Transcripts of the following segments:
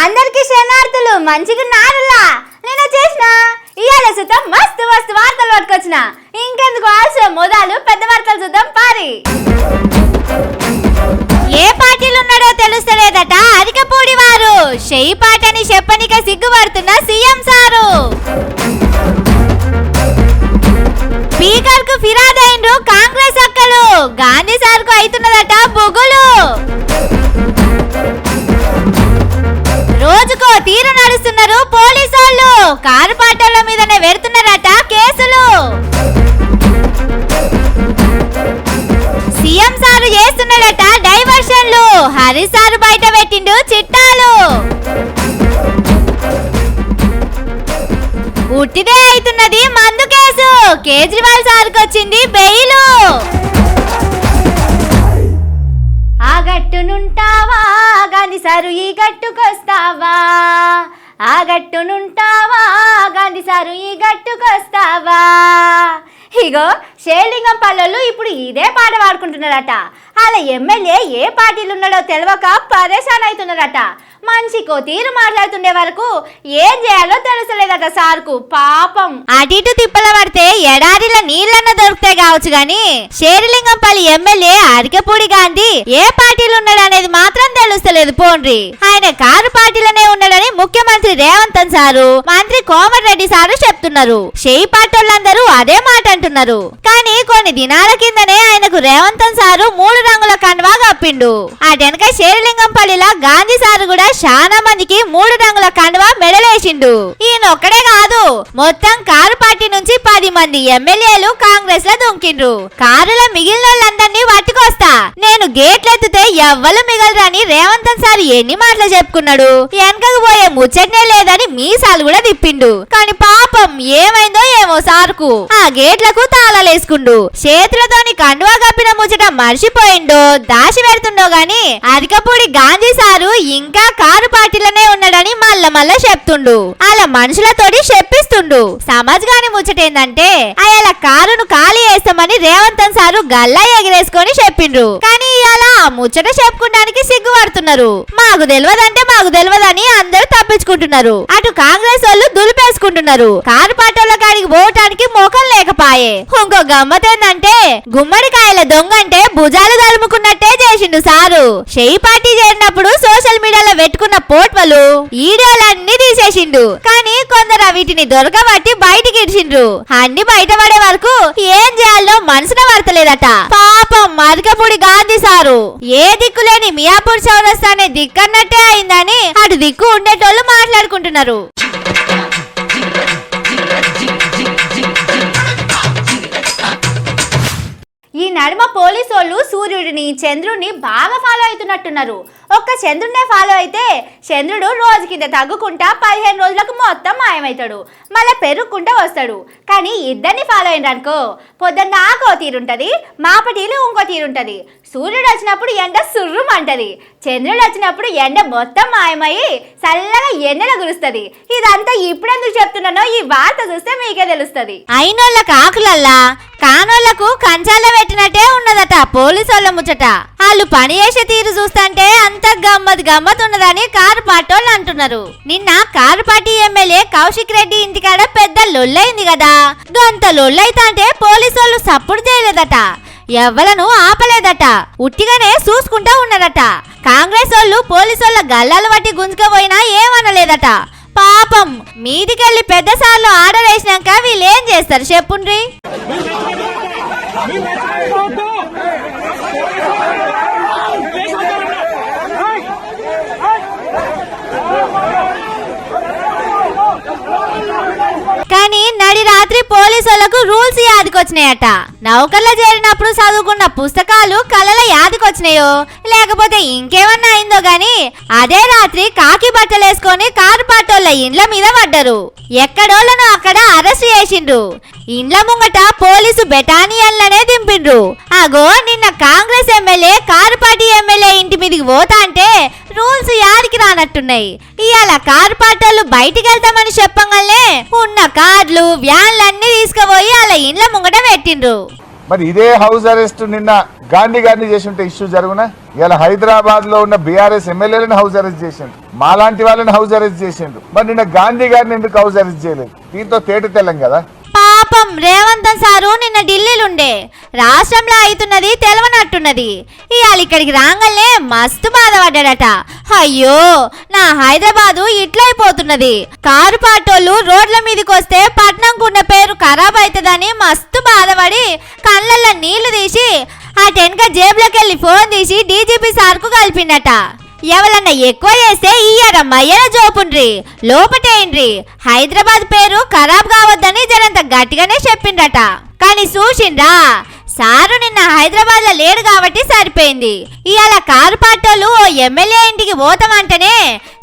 అందరికి శరణార్థులు మంచిగా నారులా నేను చేసిన ఇయాల సుతం మస్తు మస్తు వార్తలు పట్టుకొచ్చిన. ఇంకెందుకు ఆలస్యం, మొదలు పెద్ద వార్తలు చూద్దాం పారి. ఏ పార్టీలు ఉన్నాడో తెలుస్తలేదట అరికపూడి వారు. షెయి పాటని చెప్పనిక సిగ్గుపడుతున్న సీఎం సారు. స్పీకర్ కు ఫిరాదైండ్రు కాంగ్రెస్ అక్కలు. గాంధీ సార్ కు అవుతున్నదట బొగులు. రోజుకో తీరు నడుస్తున్నారు పోలీసోళ్ళు. కారు పాటల మీదనే పెడుతున్నారట కేసులు. సీఎం సారు చేస్తున్నాడట డైవర్షన్లు. హరి సారు బయట పెట్టిండు చిట్టాలు. ఉట్టిదే అవుతున్నది మందు కేసు. కేజ్రీవాల్ సార్కి వచ్చింది బెయిలు. ఆ గట్టునుంటావా గాంధీ సారు ఈ గట్టుకొస్తావా, ఆ గట్టునుంటావా గాంధీ సారు ఈ గట్టుకొస్తావా. ఇగో షేర్లింగం పల్లెలు ఇప్పుడు ఇదే పాట పాడుకుంటున్నారట. అలా ఎమ్మెల్యే ఏ పార్టీలు ఉన్నాడో తెలియక పరేషాన్ అవుతున్నారట. మనిషికో తీరు మాట్లాడుతుండే వరకు ఏం చేయాలో తెలుసలేదట సార్కు. పాపం అటు ఇటు తిప్పల పడితే ఎడారిలో నీళ్ళన్న దొరుకుతాయి కావచ్చు గాని షేర్లింగంపల్లి ఎమ్మెల్యే అరికపూడి గాంధీ ఏ పార్టీలు ఉన్నాడనేది మాత్రం తెలుస్తలేదు. పోండ్రి, ఆయన కారు పార్టీలోనే ఉన్నాడని ముఖ్యమంత్రి రేవంత్ సారు, మంత్రి కోమటిరెడ్డి సారు చెప్తున్నారు. షెయి పార్టీలందరూ అదే మాట అంటున్నారు. కానీ కొన్ని దినాల కిందనే ఆయనకు రేవంత్ సారు 3 రంగుల కండువా కప్పిండు. అటెనక షేర్లింగంపల్లిలా గాంధీ సారు కూడా చాలా మందికి 3 రంగుల కండువా మెడలేసిండు. ఈయన ఒక్కడే కాదు, మొత్తం కారు పార్టీ నుంచి 10 మంది ఎమ్మెల్యేలు కాంగ్రెస్ లో దుంకిండ్రు. కారుల మిగిలిన వాళ్ళందరినీ పట్టుకొస్తా, నేను గేట్లెత్తితే ఎవ్వరు మిగలరని రేవంత్ సార్ ఎన్ని మాటలు చెప్పుకున్నాడు. వెనకకు పోయే ముచ్చటనే లేదని మీసాలు కూడా తిప్పిండు. కానీ పాపం ఏమైందో ఏమో సార్కు. ఆ గేట్లకు తాళాలేసుకుండు. చేతులతోని కండువా కప్పిన ముచ్చట మర్చిపోయిండో దాచి పెడుతుండో గాని అరికపూడి గాంధీ సారు ఇంకా కారు పార్టీలోనే ఉన్నాడని మళ్ళ చెప్తుండు. అలా మనుషులతోటి చెప్పిస్తుండు. సమాజ్ గాని ముచ్చటేందంటే అలా కారును ఖాళీ చేస్తామని రేవంత్ సారు గల్లా ఎగిరేసుకొని చెప్పిండ్రు. కానీ ఇలా ముచ్చట చెప్పుకోవడానికి సిగ్గుపడుతున్నారు. మాకు తెలియదంటే మాకు తెలియదని అందరూ తప్పించుకుంటున్నారు. అటు కాంగ్రెస్ వాళ్ళు దులిపేసుకుంటున్నారు. కారు పార్టీల కాడికి పోవటానికి మోకం లేకపాయే. ఇంకో గమ్మత్ ఏందంటే గుమ్మడికాయల దొంగ అంటే భుజాలు తలుముకున్నట్టే చేసిండు సారు. షెయి పార్టీ చేరినప్పుడు సోషల్ మీడియాలో పెట్టుకున్న పోట్వలు వీడియోలన్నీ తీసేసిండు. కానీ కొందరు వీటిని దొరకబట్టి బయటికి ఇడిచిండ్రు. అన్ని బయటపడే వరకు ఏం చేయాలో మనసున పడతలేదట. పాపం అరికపూడి గాంధీ సారు ఏ దిక్కులేని మియాపూర్ చౌరస్తా అనే దిక్కన్నట్టే అయిందని అటు దిక్కు ఉండేటోళ్ళు మాట్లాడుకుంటున్నారు. ఈ నడుమ పోలీసోళ్ళు సూర్యుడిని చంద్రుడిని బాగా ఫాలో అవుతున్నట్టున్నారు. ఒక్క చంద్రుడినే ఫాలో అయితే చంద్రుడు రోజు కింద తగ్గుకుంటా 15 రోజులకు మొత్తం మాయమవుతాడు, మళ్ళీ పెరుగుకుంటా వస్తాడు. కానీ ఇద్దరిని ఫాలో అయిననుకో పొద్దున్న నాకో తీరుంటది, మాపటీలు ఇంకో తీరుంటది. సూర్యుడు వచ్చినప్పుడు ఎండ సుర్రుమంటది, చంద్రుడు వచ్చినప్పుడు ఎండ మొత్తం మాయమయ్యి చల్లగా ఎండల గురుస్తుంది. ఇదంతా ఇప్పుడెందుకు చెప్తున్నానో ఈ వార్త చూస్తే మీకే తెలుస్తుంది. అయినోళ్ళకి ఆకులల్లా కానోళ్లకు కంచాల పెట్టినట్టే ఉన్నదట పోలీసోళ్ళ ముచ్చట. వాళ్ళు పని చేసే తీరు చూస్తుంటే అంత గమ్మత్ ఉన్నదని కారు పార్టీలు అంటున్నారు. నిన్న car party MLA Kaushik Reddy ఇంటికాడ పెద్ద లొల్లైంది కదా. గంత లొల్లైతే పోలీసోళ్ళు సప్పుడు చేయలేదట, ఎవ్వలను ఆపలేదట, ఉట్టిగానే చూసుకుంటా ఉన్నారట. కాంగ్రెస్ వాళ్ళు పోలీసోళ్ళ గల్లాలు బట్టి గుంజుకపోయినా ఏమనలేదట. పాపం మీదికెళ్ళి పెద్ద సార్లు ఆర్డర్ వేసినాక వీళ్ళు ఏం చేస్తారు చెప్పుండ్రి. కానీ నడి రాత్రి పోలీసులకు రూల్స్ యాదికొచ్చినాయట. నౌకర్లో చేరినప్పుడు చదువుకున్న పుస్తకాలు కళల యాదికొచ్చినాయో లేకపోతే ఇంకేమన్నా అయిందో గాని అదే రాత్రి కాకి బట్టలేసుకొని కారు పాటోళ్ళ ఇండ్ల మీద పడ్డారు. ఎక్కడోళ్ళను అక్కడ అరెస్ట్ చేసిండ్రు. ఇండ్ల ముంగట పోలీసు బెటానియన్లనే దింపిండ్రు. అగో నిన్న Congress MLA car party MLA ఇంటి మీదకి పోతా అంటే రూల్స్ యాదికి రానట్టున్నాయి. ఇవాళ కారు పాటోళ్ళు బయటికి వెళ్తామని చెప్పగానే ఉన్న కార్లు వ్యాన్లన్నీ తీసుకుపోయి అలా ఇండ్ల ముంగట పెట్టిండ్రు. మరి ఇదే హౌస్ అరెస్ట్ నిన్న గాంధీ గారిని చేసి ఉంటే ఇష్యూ జరుగునా? ఇలా హైదరాబాద్ లో ఉన్న బీఆర్ఎస్ ఎమ్మెల్యేలను హౌస్ అరెస్ట్ చేసిండు, మాలాంటి వాళ్ళని హౌస్ అరెస్ట్ చేసిండు. మరి నిన్న గాంధీ గారిని ఎందుకు హౌస్ అరెస్ట్ చేయలేదు? దీంతో తేట తెల్లం కదా. పాపం రేవంత్ సారు నిన్న ఢిల్లీలుండే, రాష్ట్రంలో అవుతున్నది తెలవనట్టున్నది. ఇవాళ ఇక్కడికి రాగానే మస్తు బాధపడ్డాడట. అయ్యో నా హైదరాబాదు ఇట్లయిపోతున్నది, కారు పాటోళ్ళు రోడ్ల మీదకి వస్తే పట్నంకున్న పేరు ఖరాబ్ అవుతుందని మస్తు బాధపడి కళ్ళల్లో నీళ్లు తీసి ఆ టెన్క జేబులోకి వెళ్ళి ఫోన్ తీసి డీజీపీ సార్కు కలిపిండట. ఎవరన్నా ఎక్కువ చేస్తే ఇయ్యారమ్మా ఎలా జోపుండ్రి, లోపటేయండ్రి, హైదరాబాద్ పేరు ఖరాబ్ కావద్దని జనంత గట్టిగానే చెప్పిండ్రట. కానీ చూసిండ్రా సారు నిన్న హైదరాబాద్ లో లేడు కాబట్టి సరిపోయింది. ఇవాళ కారు పాటోళ్ళు ఓ ఎమ్మెల్యే ఇంటికి పోతామంటేనే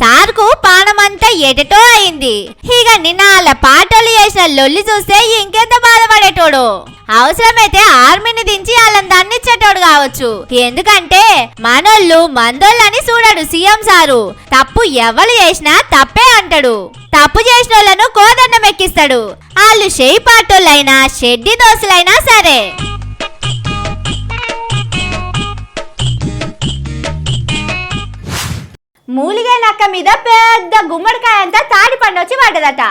సార్కు పానమంతా ఎటటో అయింది. ఇక నిన్న వాళ్ళ పాటోళ్ళు చేసిన లొల్లి చూస్తే ఇంకెంత బాధపడేటోడు. అవసరమైతే ఆర్మీని దించి వాళ్ళని దండించేటోడు కావచ్చు. ఎందుకంటే మనోళ్ళు మందోళ్ళని చూడడు సీఎం సారు. తప్పు ఎవరు చేసినా తప్పే అంటాడు. తప్పు చేసిన వాళ్ళను కోదండం ఎక్కిస్తాడు. వాళ్ళు షెయి పాటోళ్ళైనా షెడ్డి దోశలైనా సరే. మూలిగే నక్క మీద పెద్ద గుమ్మడికాయ అంతా తాడి పండు వచ్చి పడ్డదట.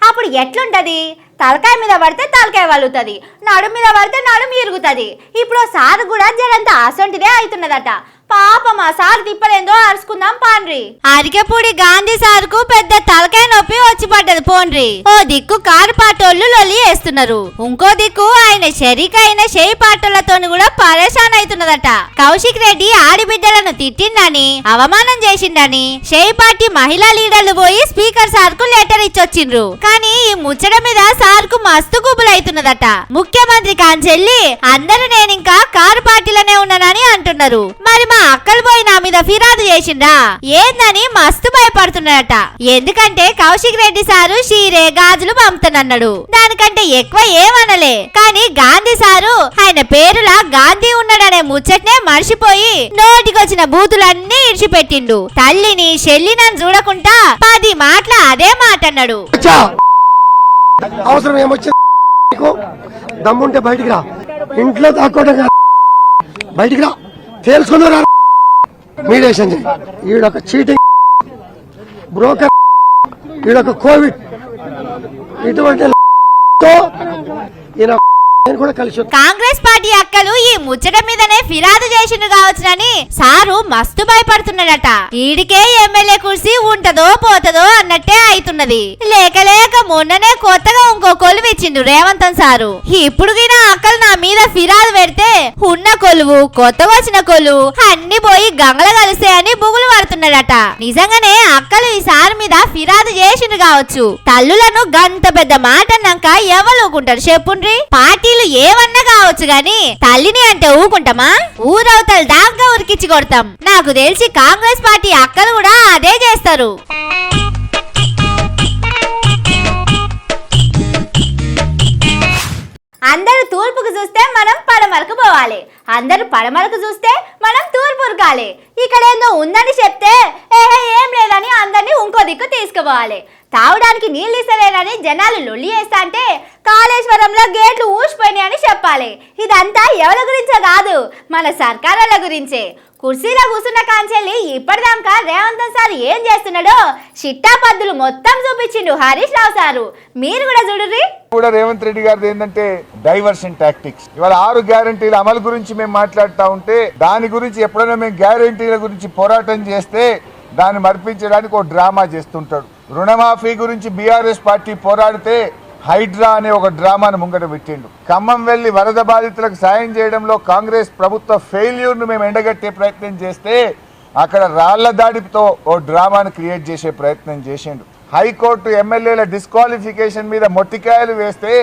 అప్పుడు ఎట్లుంటది? తలకాయ మీద పడితే తలకాయ వలుగుతుంది, నడుము మీద పడితే నడుము ఇరుగుతుంది. ఇప్పుడు సారు కూడా జరంతా అసొంటిదే అవుతున్నదట. పాపం ఆ సారు తిప్పలేందో అరుచుకుందాం పాండ్రి. అరికెపూడి గాంధీ సార్కు పెద్ద తలకాయ నొప్పి వచ్చి పడ్డది పోండ్రి. ఓ దిక్కు కారు పాటోళ్ళు లొల్లి వేస్తున్నారు, ఇంకో దిక్కు ఆయన షరీకైన షేయి పాటోళ్లతో కూడా పరేషాన్ అవుతున్నదట. కౌశిక్ రెడ్డి ఆడిబిడ్డలను తిట్టిందని అవమానం చేసిండని షేయి పార్టీ మహిళా లీడర్లు పోయి స్పీకర్ సార్కు లెటర్ ఇచ్చొచ్చిండ్రు. కానీ ఈ ముచ్చట మీద సార్కు మస్తు గుబులైతున్నదట. ముఖ్యమంత్రి కాంచెల్లి అందరూ నేనింకా కారు పార్టీలోనే ఉన్నానని అంటున్నారు. మరి మా అక్కలు పోయి నా మీద ఫిర్యాదు చేసిండ్రా ఏందని మస్తు భయపడుతున్నాడట. ఎందుకంటే కౌశిక్ రెడ్డి సారు షీరే గాజులు పంపుతానన్నాడు, దానికంటే ఎక్కువ ఏమనలే. కానీ గాంధీ సారు ఆయన పేరులా గాంధీ ఉన్నాడనే ముచ్చట్నే మర్చిపోయి నోటికొచ్చిన బూతులన్నీ ఇడిచిపెట్టిండు. తల్లిని చెల్లినని చూడకుండా 10 మాటల అదే మాట అన్నాడు. అవసరం ఏమొచ్చింది? దమ్ముంటే బయటికి రా, ఇంట్లో దాక్కోవడం బయటికి రా, తెలుసుకున్నారా? మీడియేషన్ చేయి. ఈడొక చీటింగ్ బ్రోకర్, ఈడొక కోవిడ్, ఇటువంటి కాంగ్రెస్ పార్టీ అక్కలు ఈ ముచ్చట మీదనే ఫిర్యాదు చేసిండు కావచ్చునని సారు మస్తు భయపడుతున్నాడట. ఈడికే ఎమ్మెల్యే కుర్సీ ఉంటదో పోతదో అన్నట్టే అయితున్నది. లేక లేక మొన్ననే కొత్తగా ఇంకో కొలువు ఇచ్చిండు రేవంత్ సారు. ఇప్పుడు అక్కలు నా మీద ఫిర్యాదు పెడితే ఉన్న కొలువు కొత్తగా వచ్చిన కొలువు అన్ని పోయి గంగల కలిస్తాయని బుగులు పడుతున్నాడట. నిజంగానే అక్కలు ఈ సారు మీద ఫిర్యాదు చేసిండు కావచ్చు. తల్లులను గంత పెద్ద మాట అన్నాక ఎవరు ఊకుంటారు చెప్పుండ్రి? పార్టీలు ఏమన్నా కావచ్చు గాని తల్లిని అంటే ఊకుంటామా? ఊరవతల దాకా ఉరికిచ్చి కొడతాం. నాకు తెలిసి కాంగ్రెస్ పార్టీ అక్కలు కూడా అదే చేస్తారు. అందరూ తూర్పుకు చూస్తే మనం పడమరకు పోవాలి, అందరూ పడమరకు చూస్తే మనం తూర్పు ఉరకాలి. ఇక్కడ ఏందో ఉందని చెప్తే ఏం లేదని అందరినీ ఇంకో దిక్కు తీసుకుపోవాలి. తాగడానికి నీళ్ళు ఇస్తలేనని జనాలు లొల్లి చేస్తా అంటే కాళేశ్వరంలో గేట్లు ఊసిపోయినాయని చెప్పాలి. ఇదంతా ఎవరి గురించో కాదు, మన సర్కారుల గురించే. కుర్చీలో కూర్చున్న కాంచెల్లి ఇప్పటిదాకా రేవంత్ సార్ ఏం చేస్తున్నాడో చిట్టా పద్దులు మొత్తం చూపించిండు హరీష్ రావు సారు. మీరు కూడా చూడుర్రి. కూడా రేవంత్ రెడ్డి గారిది ఏంటంటే డైవర్షన్ టాక్టిక్స్. ఇవాళ 6 గ్యారంటీల అమలు గురించి మేము మాట్లాడుతూ ఉంటే దాని గురించి ఎప్పుడైనా మేము గ్యారంటీల గురించి పోరాటం చేస్తే దాన్ని మర్పించడానికి ఒక డ్రామా చేస్తుంటాడు. రుణమాఫీ గురించి బీఆర్ఎస్ పార్టీ పోరాడితే హైడ్రా అనే ఒక డ్రామాను ముంగట పెట్టిండు. ఖమ్మం వెళ్లి వరద బాధితులకు సాయం చేయడంలో కాంగ్రెస్ ప్రభుత్వ ఫెయిల్యూర్ను మేము ఎండగట్టే ప్రయత్నం చేస్తే అక్కడ రాళ్ల దాడితో ఓ డ్రామాను క్రియేట్ చేసే ప్రయత్నం చేసిండు. హైకోర్టు ఎమ్మెల్యేల డిస్క్వాలిఫికేషన్ మీద మొట్టికాయలు వేస్తే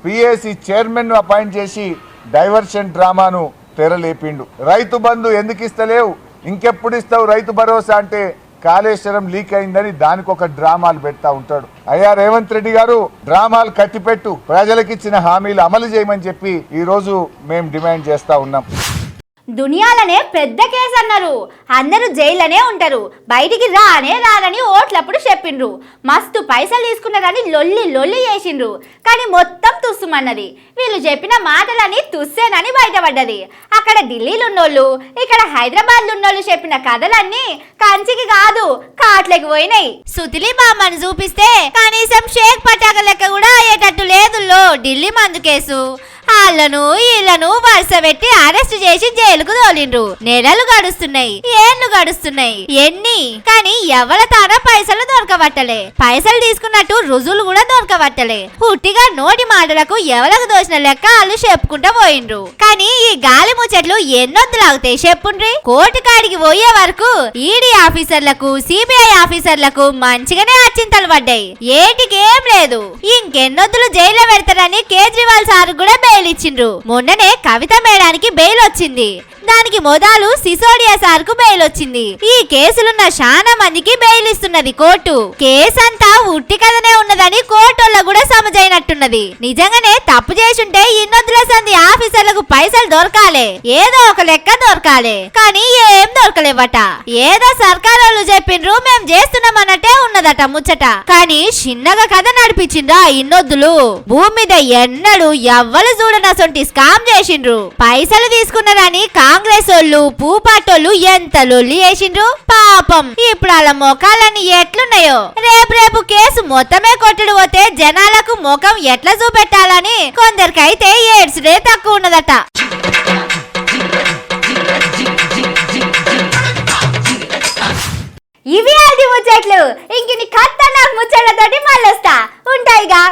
పిఏసీ చైర్మన్ ను అపాయింట్ చేసి డైవర్షన్ డ్రామాను తెరలేపిండు. రైతు బంధు ఎందుకు ఇస్తలేవు, ఇంకెప్పుడు ఇస్తావు రైతు భరోసా అంటే కాళేశ్వరం లీక్ అయిందని దానికి ఒక డ్రామాలు పెడతా ఉంటాడు. అయ్యా రేవంత్ రెడ్డి గారు, డ్రామాలు కట్టిపెట్టు, ప్రజలకు ఇచ్చిన హామీలు అమలు చేయమని చెప్పి ఈ రోజు మేము డిమాండ్ చేస్తా ఉన్నాం. దునియాలనే పెద్ద కేసు అన్నారు. అందరూ జైల్లోనే ఉంటారు, బయటికి రారని ఓట్లప్పుడు చెప్పిండ్రు. మస్తు పైసలు తీసుకున్నారని లొల్లి చేసిండ్రు. కానీ మొత్తం తుస్సుమన్నది. వీళ్ళు చెప్పిన మాటలని తుస్సేనని బయటపడ్డది. అక్కడ ఢిల్లీలో ఉన్నోళ్ళు, ఇక్కడ హైదరాబాద్లో ఉన్నోళ్ళు చెప్పిన కథలన్నీ కంచికి కాదు కాట్లకి పోయినాయి. సుతిలి బామ్మని చూపిస్తే కనీసం షేక్ పటాక లెక్క కూడా అయ్యేటట్టు లేదుల్లో ఢిల్లీ మందు కేసు. వీళ్ళను వరుస పెట్టి అరెస్ట్ చేసి జైలుకు తోలిండ్రు. నెలలు గడుస్తున్నాయి, ఏళ్ళు గడుస్తున్నాయి, ఎన్ని కానీ ఎవల తాన పైసలు దొరకబట్టలే. పైసలు తీసుకున్నట్టు రుజువులు కూడా దొరకబట్టలే. పుట్టిగా నోటి మాటలకు ఎవలకు దోచిన లెక్క వాళ్ళు చెప్పుకుంటా పోయిండ్రు. కానీ ఈ గాలి ముచ్చట్లు ఎన్నొద్దులాగుతాయి చెప్పుండ్రి. కోర్టు కాడికి పోయే వరకు ఈడీ ఆఫీసర్లకు, సిబిఐ ఆఫీసర్లకు మంచిగానే అచ్చింతలు పడ్డాయి. ఏటికేం లేదు. ఇంకెన్నొద్దులు జైల్లో పెడతారని కేజ్రీవాల్ సార్ కూడా బెయిల్ ఇచ్చిండ్రు. మొన్ననే కవిత మేడానికి బెయిల్ వచ్చింది. దానికి మొదలు సిసోడియా సార్ కు బెయిల్ వచ్చింది. ఈ కేసులున్న చాలా మందికి బెయిల్ ఇస్తున్నది కోర్టు. కేసంతా ఉట్టి కథనే ఉన్నదని కోర్టుల్లో కూడా సమజైనట్టున్నది. నిజంగానే తప్పు చేసుంటే ఇన్నొద్దుల సంది ఆఫీసర్లకు పైసలు దొరకాలే, ఏదో ఒక లెక్క దొరకాలే. కానీ ఏం దొరకలేవట. ఏదో సర్కారోళ్ళు చెప్పిండ్రు మేం చేస్తున్నామన్నట్టే ఉన్నదట ముచ్చట. కానీ చిన్నగా కథ నడిపించిండ్రు ఆ ఇన్నొద్దులు. భూమి మీద ఎన్నడూ ఎవ్వరు చూడనసొంటి స్కామ్ చేసిండ్రు. పైసలు తీసుకున్నారని కాంగ్రెస్ వాళ్ళు, పూపాటోళ్ళు ఎంత లొల్లి చేసిండ్రు పాపం. ఇప్పుడు అలా మొఖాలన్నీ ఎట్లున్నాయో. రేపు కేసు మొత్తమే కొట్టుడు పోతే జనాలకు ముఖం ఎట్లా చూపెట్టాలని కొందరికైతే ఏడ్స్డే తక్కువ ఉన్నదట. ఇవి అది ముచ్చట్లు. ఇంక నీ ఖతర్నాక్ ముచ్చట్లతోటి మళ్ళొస్తా ఉంటాయిగా.